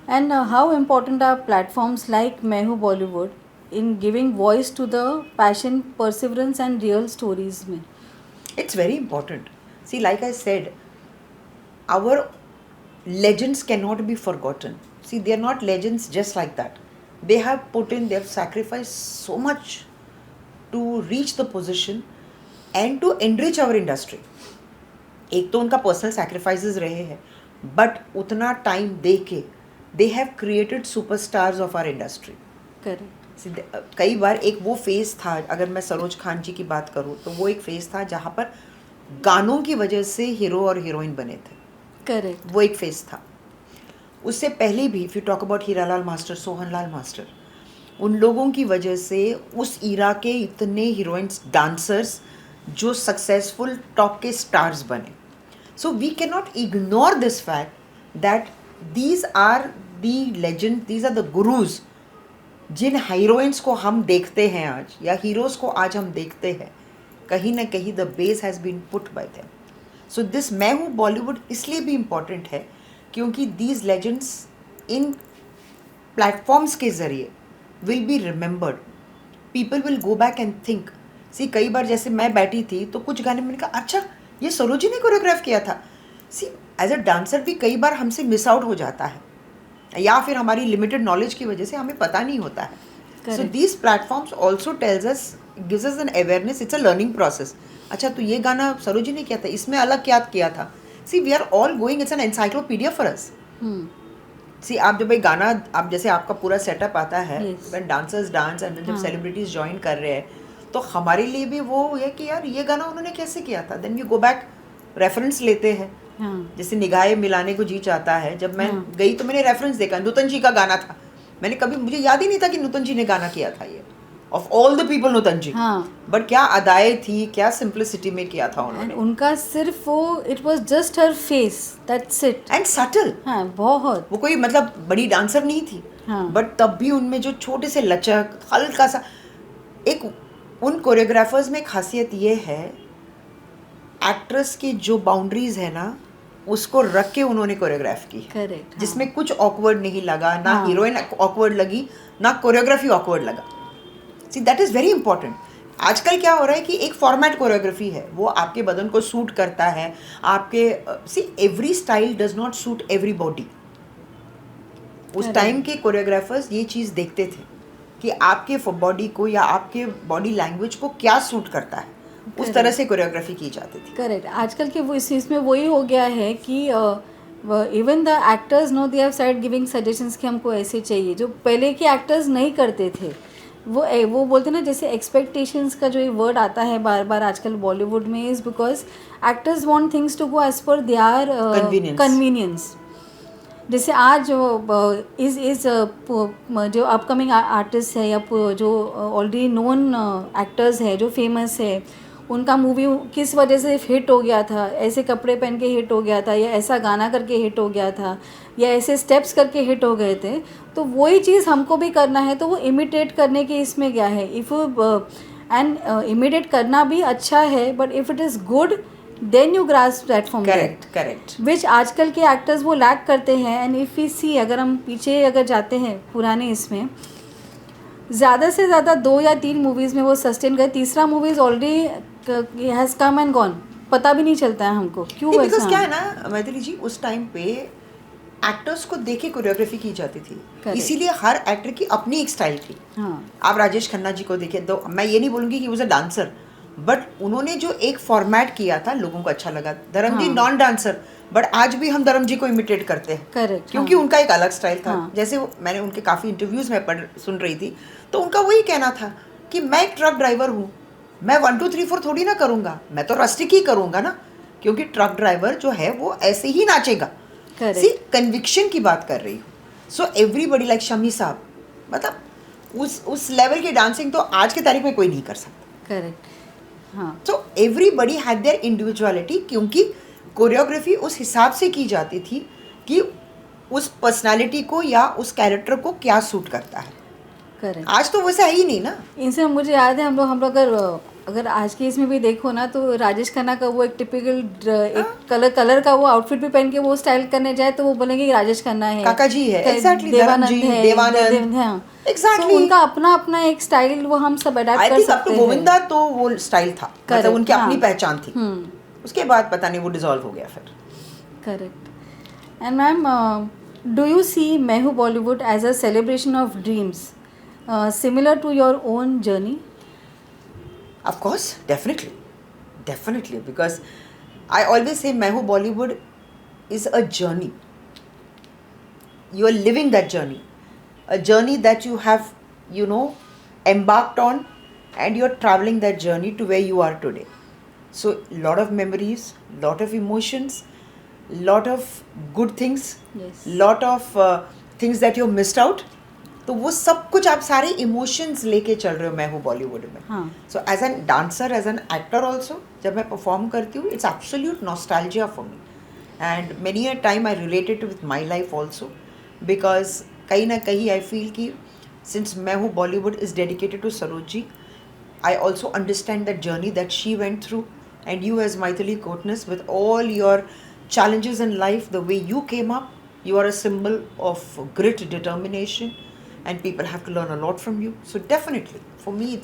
And how important are platforms like Mehu Bollywood in giving voice to the passion, perseverance, and real stories में? It's very important. See, like I said, our legends cannot be forgotten. See, they are not legends just like that. They have put in, they have sacrificed so much to reach the position and to enrich our industry. एक तो उनका personal sacrifices रहे हैं, but उतना time दे के they have created superstars of our industry. Correct. कई बार एक वो फेज़ था, अगर मैं सरोज खान जी की बात करूँ तो वो एक फेज़ था जहाँ पर गानों की वजह से हीरो और हीरोइन बने थे. Correct. वो एक फेज़ था. उससे पहले भी if you talk about Hiralal master, Sohanlal master, उन लोगों की वजह से उस ईरा के इतने हीरोइंस, डांसर्स जो सक्सेसफुल टॉप के स्टार्स बने. So we can not ignore this fact that these are the legend, these are the gurus. जिन हीरोइंस को हम देखते हैं आज या हीरोज़ को आज हम देखते हैं, कहीं ना कहीं the base has been put by them. So this मैं हूँ बॉलीवुड इसलिए भी इम्पॉर्टेंट है क्योंकि दीज लेजेंड्स इन प्लेटफॉर्म्स के ज़रिए will be remembered. People will go back and think. See, कई बार जैसे मैं बैठी थी तो कुछ गाने मैंने कहा अच्छा ये सरोजी ने कोरियोग्राफ किया था. सी, एज अ डांसर भी कई बार हमसे मिस आउट हो जाता है या फिर हमारी लिमिटेड नॉलेज की वजह से हमें पता नहीं होता है. So these platforms also tells us, gives us an awareness. It's a learning process. अच्छा तो ये गाना सरोजी ने किया था, इसमें अलग क्या किया था. See, we are all going, it's an encyclopedia for us. See, आप जब एक गाना, आप जैसे आपका पूरा सेटअप आता है, व्हेन डांसर्स डांस एंड जब सेलिब्रिटीज ज्वाइन कर रहे हैं तो हमारे लिए भी वो है कि यार ये गाना उन्होंने कैसे किया था. Then we go back, reference लेते हैं. जैसे निगाहें मिलाने को जी चाहता है, जब मैं गई तो मैंने रेफरेंस देखा, नूतन जी का गाना था. मैंने कभी, मुझे याद ही नहीं था कि नूतन जी ने गाना किया था ये. Of all the people Nutan ji. But क्या अदाएं थी, क्या सिंप्लिसिटी में किया था उन्होंने. उनका सिर्फ वो, it was just her face, that's it. And subtle. हाँ, बहुत. वो कोई मतलब बड़ी डांसर नहीं थी, बट तब भी उनमें जो छोटे से लचक, हल्का सा एक, उन कोरियोग्राफर्स में खासियत ये है, एक्ट्रेस की जो बाउंड्रीज है ना उसको रख के उन्होंने कोरियोग्राफ की. करेक्ट. जिसमें कुछ ऑकवर्ड नहीं लगा, ना हीरोइन ऑकवर्ड लगी, ना कोरियोग्राफी ऑकवर्ड लगा. सी, दैट इज़ वेरी इंपॉर्टेंट. आजकल क्या हो रहा है कि एक फॉर्मेट कोरियोग्राफी है, वो आपके बदन को सूट करता है. आपके see, every style does not suit every body. उस टाइम के कोरियोग्राफर्स ये चीज़ देखते थे कि आपके बॉडी को या आपके बॉडी लैंग्वेज को क्या सूट करता है, उस तरह से कोरियोग्राफी की जाती थी. करेक्ट. आजकल के वो इस चीज़ में वही हो गया है कि even the actors know, they have started giving suggestions कि हमको ऐसे चाहिए, जो पहले के एक्टर्स नहीं करते थे. वो बोलते ना, जैसे एक्सपेक्टेशंस का जो ये वर्ड आता है बार बार आजकल बॉलीवुड में, is because actors want things to go as per their convenience. जैसे आज जो अपकमिंग आर्टिस्ट है या जो ऑलरेडी नोन एक्टर्स है जो फेमस है, उनका मूवी किस वजह से हिट हो गया था, ऐसे कपड़े पहन के हिट हो गया था, या ऐसा गाना करके हिट हो गया था, या ऐसे स्टेप्स करके हिट हो गए थे, तो वही चीज़ हमको भी करना है. तो वो इमिटेट करने के इसमें क्या है, इफ़ एंड इमिटेट करना भी अच्छा है, but if it is good then you grasp that from correct. Which आजकल के एक्टर्स वो लैक करते हैं. एंड इफ़ वी सी, अगर हम पीछे अगर जाते हैं पुराने इसमें, ज़्यादा से ज़्यादा 2 या 3 मूवीज़ में वो सस्टेन गए. तीसरा movies already has come and gone, पता भी नहीं चलता है हमको क्यों. बिकॉज क्या है ना मैथिली जी, उस टाइम पे एक्टर्स को देखे कोरियोग्राफी की जाती थी, इसीलिए हर एक्टर की अपनी एक स्टाइल थी. आप राजेश खन्ना जी को देखिए, तो मैं ये नहीं बोलूँगी कि वो अ डांसर, बट उन्होंने जो एक फॉर्मेट किया था लोगों को अच्छा लगा. धर्म जी नॉन डांसर, बट आज भी हम धर्म जी को इमिटेट करते हैं. करेक्ट. क्योंकि उनका एक अलग स्टाइल था. जैसे मैंने उनके काफ़ी इंटरव्यूज़ में सुन रही थी, तो उनका वही कहना था कि मैं एक ट्रक ड्राइवर हूँ, मैं 1 2 3 4 थोड़ी ना करूँगा, मैं तो रस्टिक ही करूँगा ना, क्योंकि ट्रक ड्राइवर जो है वो ऐसे ही नाचेगा. सी, कन्विक्शन की बात कर रही हूँ. सो एवरीबडी लाइक शमी साहब, मतलब उस लेवल की डांसिंग तो आज की तारीख में कोई नहीं कर सकता. करेक्ट. हाँ. So everybody had there individuality, क्योंकि कोरियोग्राफी उस हिसाब से की जाती थी कि उस पर्सनालिटी को या उस कैरेक्टर को क्या सूट करता है. करेक्ट. आज तो वैसा है ही नहीं ना. इनसे मुझे याद है, हम लोग अगर अगर आज के इसमें भी देखो ना तो राजेश खन्ना का वो एक टिपिकल एक कलर का वो आउटफिट भी पहन के वो स्टाइल करने जाए तो वो बोलेंगे कि राजेश खन्ना है, काका जी है, एग्जैक्टली, देवानंद है, देवानंद, हाँ, एग्जैक्टली। तो उनका अपना अपना एक स्टाइल वो हम सब अडेप्ट आई कर थिंक अप सकते टू हैं। गोविंदा तो वो स्टाइल था, मतलब Correct, उनकी अपनी हाँ। पहचान थी। उसके बाद पता नहीं वो डिसॉल्व हो गया फिर। Correct. And ma'am, do you see मैं हूँ Bollywood as a celebration of dreams similar to your own journey? Of course, definitely, because I always say मैं हूँ Bollywood is a journey. You are living that journey, a journey that you have, embarked on, and you're traveling that journey to where you are today. So, lot of memories, lot of emotions, lot of good things, Yes. lot of things that you missed out. तो वो सब कुछ आप सारे emotions लेके चल रहे हो मैं हूँ बॉलीवुड में। हाँ। So as an dancer, as an actor also, जब मैं परफॉर्म करती हूँ, it's absolute nostalgia for me, and many a time I related with my life also, because कहीं ना कहीं आई फील कि सिंस मैं हूँ Bollywood is dedicated to Saroj ji, I also understand that journey that she went through, and you as Maithili Kotnis, with all your challenges in life, the way you came up, you are a symbol of grit, determination, and people have to learn a lot from you. So definitely, for me,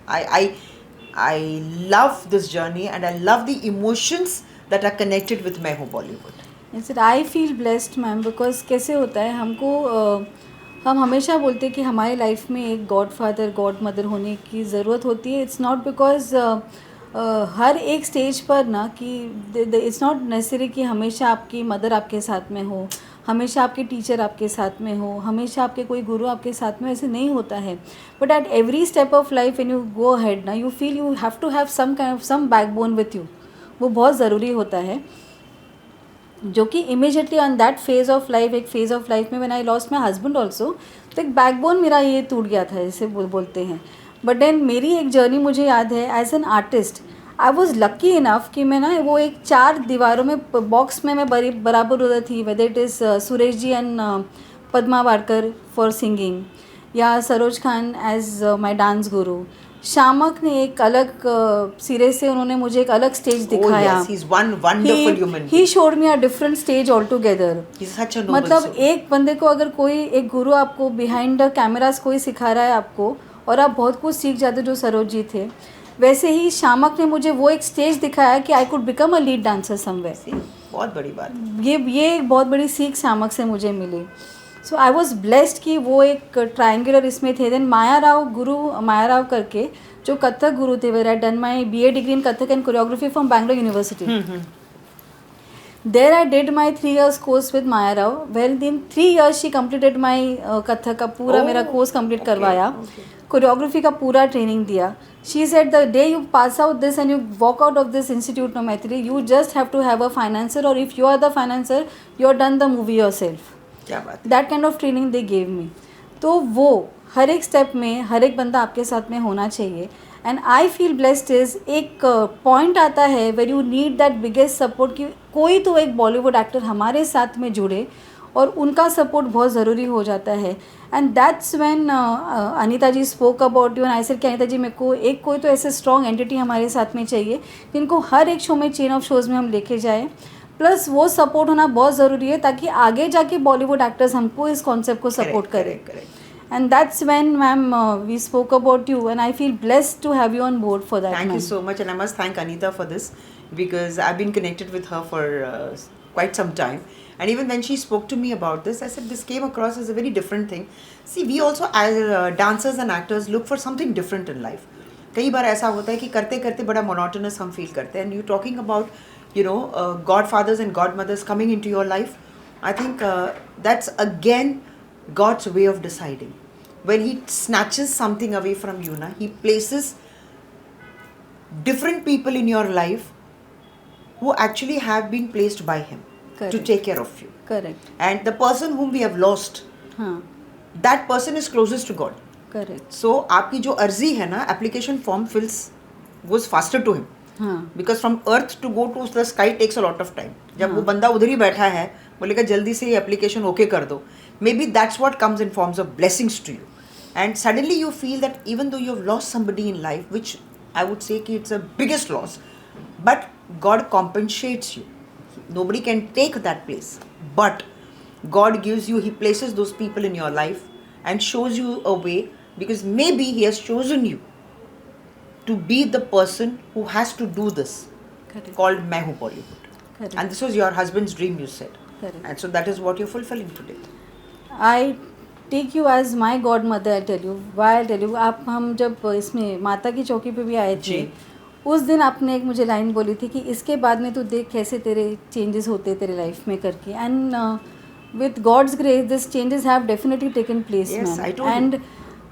I love this journey, and I love the emotions that are connected with मैं हूँ Bollywood. I feel blessed ma'am, because कैसे होता है हमको हम हमेशा बोलते हैं कि हमारी लाइफ में एक गॉड फादर गॉड मदर होने की ज़रूरत होती है। इट्स नॉट बिकॉज हर एक स्टेज पर ना कि इट्स नॉट नेसेसरी कि हमेशा आपकी मदर आपके साथ में हो, हमेशा आपके टीचर आपके साथ में हो, हमेशा आपके कोई गुरु आपके साथ में, ऐसे नहीं होता है। But at every step of life when you go ahead ना, you feel you have to have some kind of some backbone with you. वो बहुत ज़रूरी होता है, जो कि immediately on that phase of life, एक फेज ऑफ लाइफ में when I lost my husband also, तो एक बैकबोन मेरा ये टूट गया था, जैसे बोलते हैं। बट देन मेरी एक जर्नी मुझे याद है as an artist, I was lucky enough कि मैं ना वो एक 4 दीवारों में बॉक्स में मैं बराबर उधर थी, whether it is Suresh ji and Padma Wadkar for singing, या Saroj Khan as my dance guru, Shiamak ने एक अलग सिरे से उन्होंने मुझे एक अलग स्टेज दिखाया। Oh yes, he's one wonderful human he showed me a different stage all together. He's such a noble मतलब soul. एक बंदे को अगर कोई एक गुरु आपको बिहाइंड द कैमरास कोई सिखा रहा है आपको, और आप बहुत कुछ सीख जाते जो सरोज जी थे, वैसे ही शामक ने मुझे वो एक स्टेज दिखाया कि I could become a lead dancer somewhere. बहुत बड़ी बात। ये एक बहुत बड़ी सीख शामक से मुझे मिली। सो आई वॉज ब्लेस्ड कि वो एक ट्रायंगुलर इसमें थे। देन माया राव, गुरु माया राव करके जो कथक गुरु थे, where I done my BA degree in Kathak and choreography from Bangalore university. There I did my 3 years course with Maya Rao, well in 3 years she completed my Kathak का पूरा मेरा कोर्स कंप्लीट करवाया, कोरियोग्राफी का पूरा ट्रेनिंग दिया। She said the day you pass out this and you walk out of this institute, no Maithili, you just have to have a financer, और if you are the financer you are done the movie yourself. क्या बात। That kind of training they gave me. तो वो हर एक step में हर एक बंदा आपके साथ में होना चाहिए। And I feel blessed is एक पॉइंट आता है where you need that biggest support, कि कोई तो एक बॉलीवुड एक्टर हमारे साथ में जुड़े, और उनका सपोर्ट बहुत ज़रूरी हो जाता है। And that's when Anita ji spoke about you, and I said कि अनीता जी मेरे को एक कोई तो ऐसे स्ट्रॉन्ग एंटिटी हमारे साथ में चाहिए जिनको हर एक शो में, चेन ऑफ शोज़ में हम लेके जाएँ, प्लस वो सपोर्ट होना बहुत ज़रूरी है ताकि आगे जाके बॉलीवुड एक्टर्स हमको इस कॉन्सेप्ट को सपोर्ट करें। And that's when, ma'am, we spoke about you, and I feel blessed to have you on board for that. Thank you ma'am. so much, and I must thank Anita for this, because I've been connected with her for quite some time. And even when she spoke to me about this, I said this came across as a very different thing. See, we also as dancers and actors look for something different in life. कई बार ऐसा होता है कि करते करते बड़ा monotonous हम feel करते हैं, and you talking about, godfathers and godmothers coming into your life. I think that's again God's way of deciding. When He snatches something away from you, He places different people in your life who actually have been placed by Him to Correct. take care of you. Correct. And the person whom we have lost, हाँ, that person is closest to God. correct. So आपकी जो अर्जी है ना, application form goes faster to Him. हाँ, Because from earth to go to the sky takes a lot of time. जब वो बंदा उधर ही बैठा है, बोलेगा जल्दी से ये application okay कर दो. Maybe that's what comes in forms of blessings to you. And suddenly you feel that even though you have lost somebody in life, which I would say कि it's a biggest loss. But God compensates you. Nobody can take that place. But God gives you, He places those people in your life and shows you a way, because maybe He has chosen you to be the person who has to do this, Correct. called Main Hoon Bollywood. Correct. And this was your husband's dream, you said. Correct. And so that is what you're fulfilling today. I take you as my godmother, I tell you. Why I tell you, आप हम जब इसमें माता की चौकी पे भी आए थे, जी। उस दिन आपने एक मुझे लाइन बोली थी कि इसके बाद में तू देख कैसे तेरे चेंजेस होते तेरे लाइफ में करके. And with God's grace, these changes have definitely taken place, Yes, ma'am. I told you. And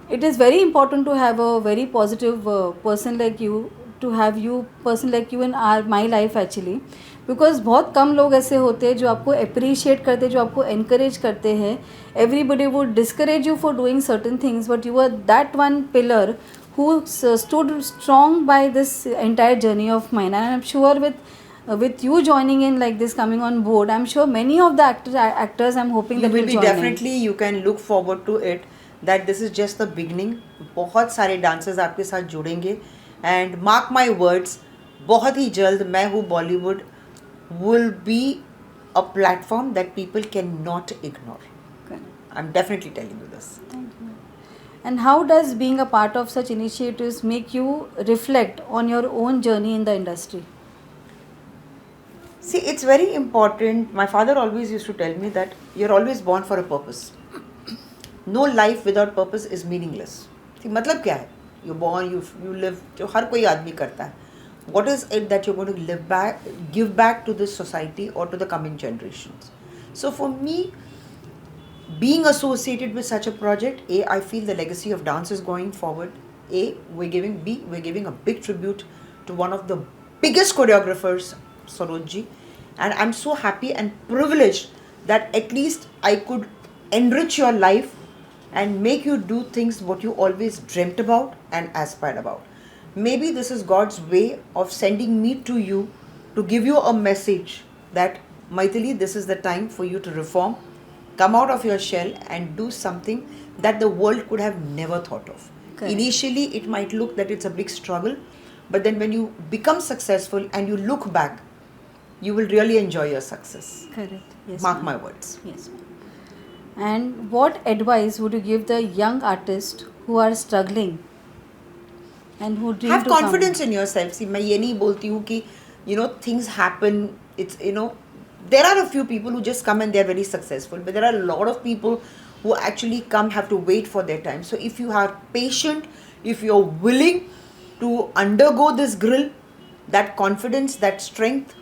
it is very important to have a very positive person like you, to have you person like you in my life actually, because बहुत कम लोग ऐसे होते हैं जो आपको appreciate करते हैं, जो आपको encourage करते हैं. Everybody would discourage you for doing certain things, but you were that one pillar who stood strong by this entire journey of mine. And I'm sure with you joining in like this, coming on board, I'm sure many of the actors I'm hoping You that will will be join in. definitely, you can look forward to it, that this is just the beginning. बहुत सारे dancers आपके साथ जुड़ेंगे, and mark my words, बहुत ही जल्द मैं हूँ Bollywood will be a platform that people cannot ignore. Correct. I'm definitely telling you this. Thank you. And how does being a part of such initiatives make you reflect on your own journey in the industry? See, it's very important. My father always used to tell me that you're always born for a purpose. No life without purpose is meaningless. See, मतलब क्या है? You're born, you live, जो हर कोई आदमी करता है. What is it that you're going to give back to this society or to the coming generations? So for me, being associated with such a project, A, I feel the legacy of dance is going forward. We're giving a big tribute to one of the biggest choreographers, Saroj ji, and I'm so happy and privileged that at least I could enrich your life and make you do things what you always dreamt about and aspired about. Maybe this is God's way of sending me to you to give you a message that, Maithili, this is the time for you to reform, come out of your shell and do something that the world could have never thought of. Correct. Initially, it might look that it's a big struggle, but then when you become successful and you look back, you will really enjoy your success. Correct. Yes. Mark ma'am. my words. Yes. Ma'am. And what advice would you give the young artists who are struggling and who dream Have to confidence come? in yourself. See, मैं ये नहीं बोलती हूँ कि things happen. It's there are a few people who just come and they're very successful, but there are a lot of people who actually have to wait for their time. So if you are patient, if you're willing to undergo this grill, that confidence, that strength,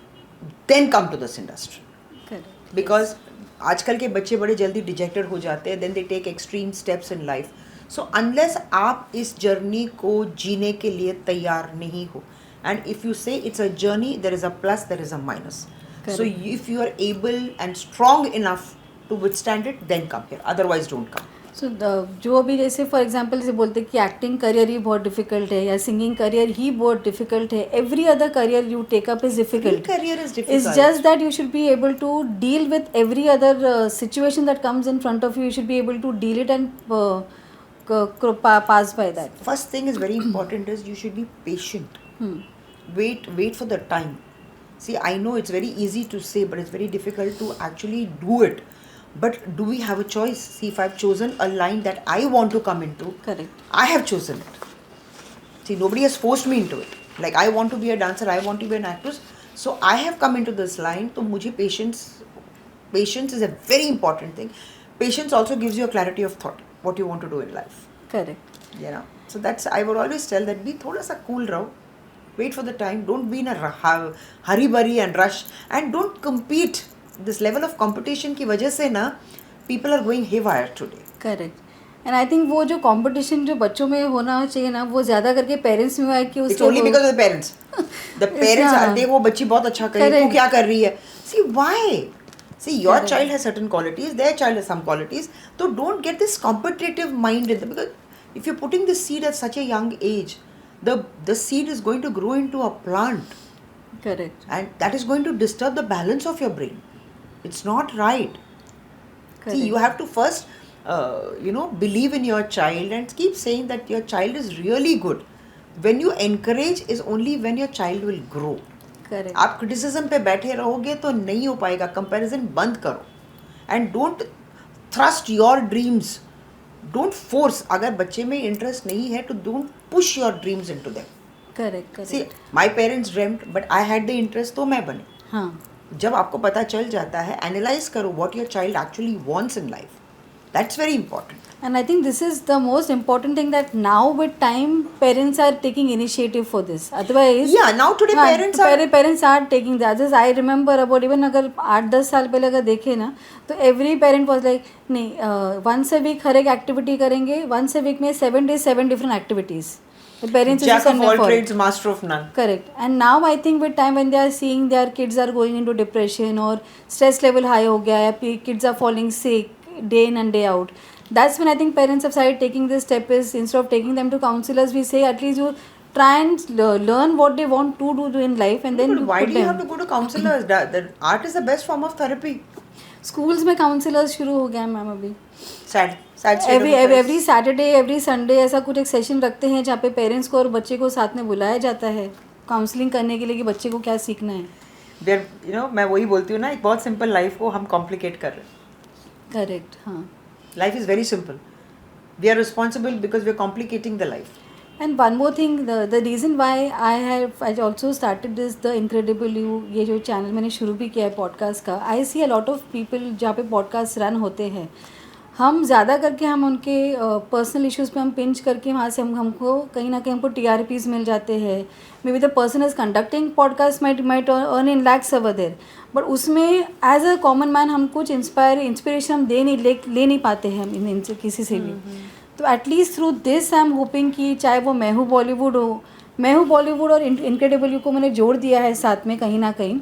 then come to this industry. Correct. Because आजकल के बच्चे बड़े जल्दी dejected हो जाते हैं, then they take extreme steps in life. So unless आप इस जर्नी को जीने के लिए तैयार नहीं हो, and if you say it's a journey, there is a plus, there is a minus. Correct. So if you are able and strong enough to withstand it, then come here. Otherwise, don't come. So जो अभी जैसे for example से बोलते हैं कि acting career ही बहुत difficult है या सिंगिंग करियर ही बहुत डिफिकल्ट है, every other career you take up is difficult. Career is difficult. It's just that you should be able to deal with every other situation that comes in front of you. You should be able to deal it and pass by that. First thing is very important is you should be patient. Wait for the time. See, I know it's very easy to say, but it's very difficult to actually do it. But do we have a choice? See, if I've chosen a line that I want to come into, Correct. I have chosen it. See, nobody has forced me into it. Like, I want to be a dancer, I want to be an actress. So I have come into this line. So mujhe patience is a very important thing. Patience also gives you a clarity of thought, what you want to do in life. Correct. So that's, I would always tell that be thoda sa cool raho. Wait for the time. Don't be in a hurry burry and rush. And don't compete. This level of competition की वजह से ना, people are going haywire today. Correct. And I think वो जो competition जो बच्चों में होना चाहिए ना, वो ज़्यादा करके parents में हुआ है कि It's only because of the parents. The parents are, देख वो बच्ची बहुत अच्छा कर रही है, तू क्या कर रही है? See, why? See, your Correct. child has certain qualities, their child has some qualities. So don't get this competitive mind in them, because if you're putting the seed at such a young age, the seed is going to grow into a plant. Correct. And that is going to disturb the balance of your brain. It's not right. Correct. See, you have to first, believe in your child and keep saying that your child is really good. when you encourage is only when your child will grow. Correct. आप criticism पे बैठे रहोगे तो नहीं हो पाएगा. Comparison बंद करो and don't thrust your dreams. Don't force. अगर बच्चे में इंटरेस्ट नहीं है तो don't push your dreams into them. Correct. See correct. My parents dreamed but I had the interest तो मैं बने. हाँ. जब आपको पता चल जाता है, एनालाइज करो what your child actually wants in life. That's very important. And I think this is the most important thing, that now with time parents are taking initiative for this. Otherwise, Yeah, now today हाँ, parents तो are. parents are taking that. Just I remember about even अगर 8-10 साल पहले अगर देखे ना, तो every parent was like नहीं, once a week हर एक activity करेंगे. once a week में 7 days 7 different activities. The parents Jack used to of conduct all for it. trades, master of none. Correct. And now I think with time when they are seeing their kids are going into depression or stress level high हो गया है, kids are falling sick day in and day out, that's when I think parents have started taking this step. Is instead of taking them to counselors, we say at least you try and learn what they want to do in life, and then But you why put do you them. have to go to counselors? The art is the best form of therapy. Schools में counselors शुरू हो गया है ma'am अभी. Sad state of affairs. every Saturday every Sunday ऐसा कुछ एक session रखते हैं जहाँ पे पेरेंट्स को और बच्चे को साथ में बुलाया जाता है काउंसलिंग करने के लिए कि बच्चे को क्या सीखना है. They're, you know, मैं वही बोलती हूँ ना, एक बहुत सिंपल लाइफ को हम कॉम्प्लिकेट कर रहे हैं. करेक्ट. हाँ. Life is very simple. We are responsible because we are complicating the life. And one more thing, the reason why I also started this the Incredible You, ये जो channel मैंने शुरू भी किया है पॉडकास्ट का. I see a lot of people जहाँ पे पॉडकास्ट रन होते हैं, हम ज़्यादा करके हम उनके पर्सनल इश्यूज़ पे हम पिंच करके वहाँ से हमको कहीं ना कहीं हमको TRPs मिल जाते हैं. Maybe the person is conducting podcast might earn in lakhs over there, but उसमें एज अ कॉमन मैन हम कुछ इंस्पिरेशन हम ले नहीं पाते हैं हम इनसे किसी से भी. तो at least through this I am hoping कि चाहे वो मैं हूँ बॉलीवुड हो, मैं हूँ बॉलीवुड और इनक्रेडिबल यू को मैंने जोड़ दिया है साथ में कहीं ना कहीं,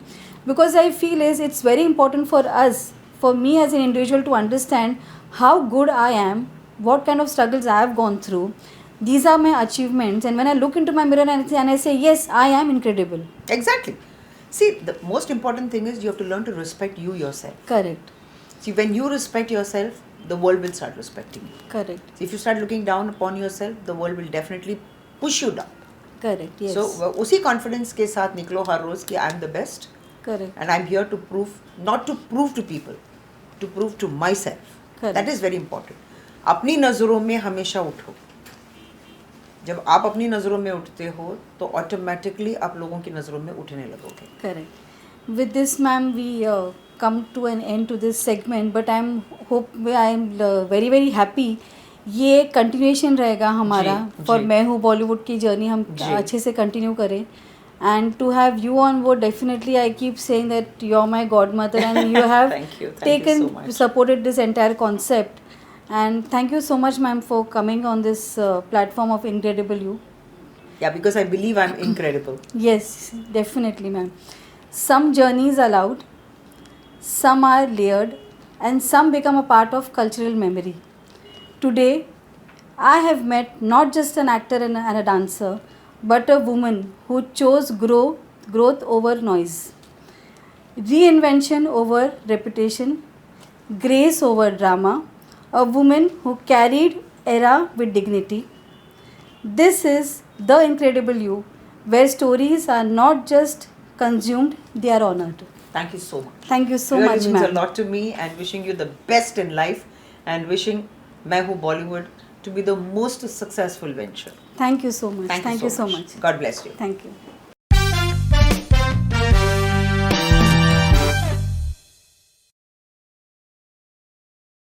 because I feel is it's very important for us, for me as an individual to understand how good I am, what kind of struggles I have gone through. These are my achievements, and when I look into my mirror and I say, yes, I am incredible. Exactly. See, the most important thing is you have to learn to respect you yourself. Correct. See, when you respect yourself, the world will start respecting you. Correct. See, if you start looking down upon yourself, the world will definitely push you down. Correct. Yes. So, उसी confidence के साथ निकलो हर रोज कि I am the best. Correct. And I'm here to prove, not to prove to people, to prove to myself. Correct. That is very important. अपनी नज़रों में हमेशा उठो. जब आप अपनी नज़रों में उठते हो तो ऑटोमेटिकली आप लोगों की नज़रों में उठने लगोगे. Correct. With this, ma'am, we come to an end to this segment, but I'm very very happy. ये कंटिन्यूएशन रहेगा हमारा फॉर मैं हूँ बॉलीवुड की जर्नी हम अच्छे से कंटिन्यू करें. And to have you on board, definitely I keep saying that you're my godmother and you have Thank you so much. supported this entire concept. And thank you so much, ma'am, for coming on this platform of Incredible You. Yeah, because I believe I'm incredible. Yes, definitely, ma'am. Some journeys are loud, some are layered, and some become a part of cultural memory. Today, I have met not just an actor and a dancer, but a woman who chose growth over noise, reinvention over reputation, grace over drama, a woman who carried era with dignity. This is The Incredible You, where stories are not just consumed, they are honored. Thank you so much. Thank you so really much, means ma'am. a lot to me, and wishing you the best in life, and wishing मैं हूँ Bollywood to be the most successful venture. Thank you so much. Thank you so much. God bless you. Thank you.